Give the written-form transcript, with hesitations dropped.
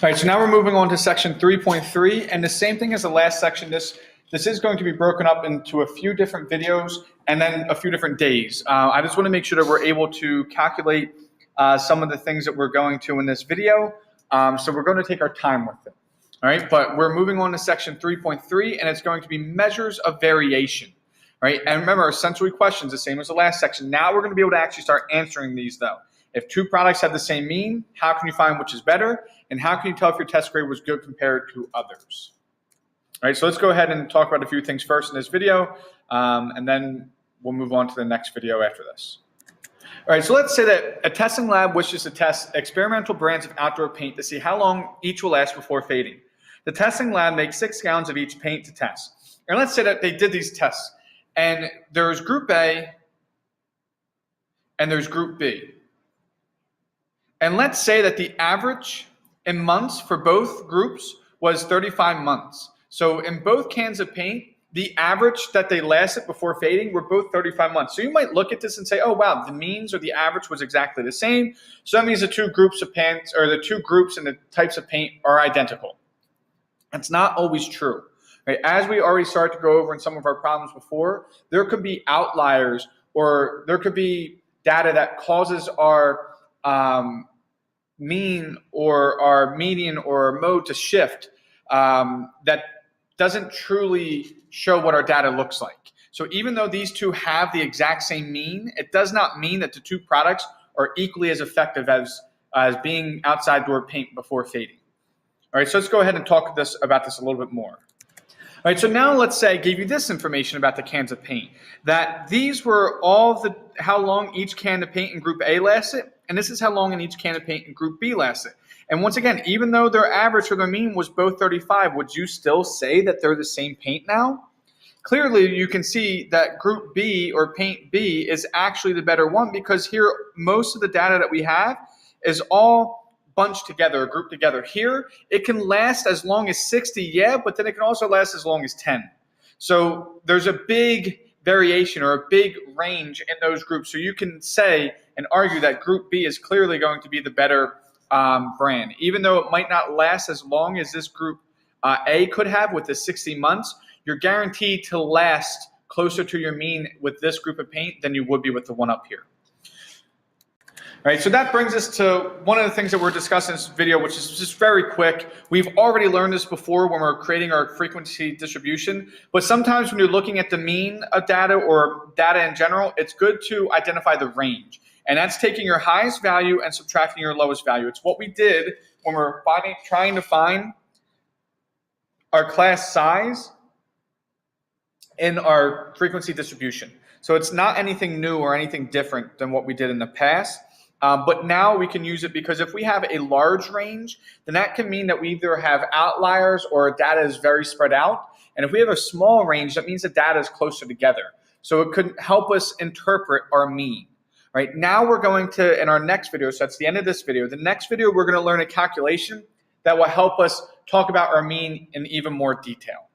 All right, so now we're moving on to section 3.3, and the same thing as the last section. This is going to be broken up into a few different videos and then a few different days. I just want to make sure that we're able to calculate some of the things that we're going to in this video. So we're going to take our time with it. All right, but we're moving on to section 3.3, and it's going to be measures of variation. All right, and remember, essentially questions, the same as the last section. Now we're going to be able to actually start answering these, though. If two products have the same mean, how can you find which is better? And how can you tell if your test grade was good compared to others? All right, so let's go ahead and talk about a few things first in this video, and then we'll move on to the next video after this. All right, so let's say that a testing lab wishes to test experimental brands of outdoor paint to see how long each will last before fading. The testing lab makes 6 gallons of each paint to test. And let's say that they did these tests, and there's group A and there's group B. And let's say that the average in months for both groups was 35 months. So in both cans of paint, the average that they lasted before fading were both 35 months. So you might look at this and say, oh, wow, the means or the average was exactly the same. So that means the two groups of paints, or the two groups and the types of paint are identical. That's not always true. Right? As we already started to go over in some of our problems before, there could be outliers, or there could be data that causes our mean or our median or mode to shift that doesn't truly show what our data looks like. So even though these two have the exact same mean, it does not mean that the two products are equally as effective as being outside door paint before fading. All right, so let's go ahead and talk about this a little bit more. All right, so now let's say I gave you this information about the cans of paint, that these were how long each can of paint in group A lasted, and this is how long in each can of paint in group B lasted. And once again, even though their average or their mean was both 35, would you still say that they're the same paint now? Clearly, you can see that group B or paint B is actually the better one, because here most of the data that we have is all bunched together, grouped together. Here, it can last as long as 60, yeah, but then it can also last as long as 10. So there's a big variation or a big range in those groups. So you can say and argue that group B is clearly going to be the better brand. Even though it might not last as long as this group A could have with the 60 months, you're guaranteed to last closer to your mean with this group of paint than you would be with the one up here. All right, so that brings us to one of the things that we're discussing in this video, which is just very quick. We've already learned this before when we're creating our frequency distribution, but sometimes when you're looking at the mean of data or data in general, it's good to identify the range. And that's taking your highest value and subtracting your lowest value. It's what we did when we're trying to find our class size in our frequency distribution. So it's not anything new or anything different than what we did in the past. But now we can use it because if we have a large range, then that can mean that we either have outliers or data is very spread out. And if we have a small range, that means the data is closer together. So it could help us interpret our mean. Right now we're going to, in our next video, so that's the end of this video, the next video we're going to learn a calculation that will help us talk about our mean in even more detail.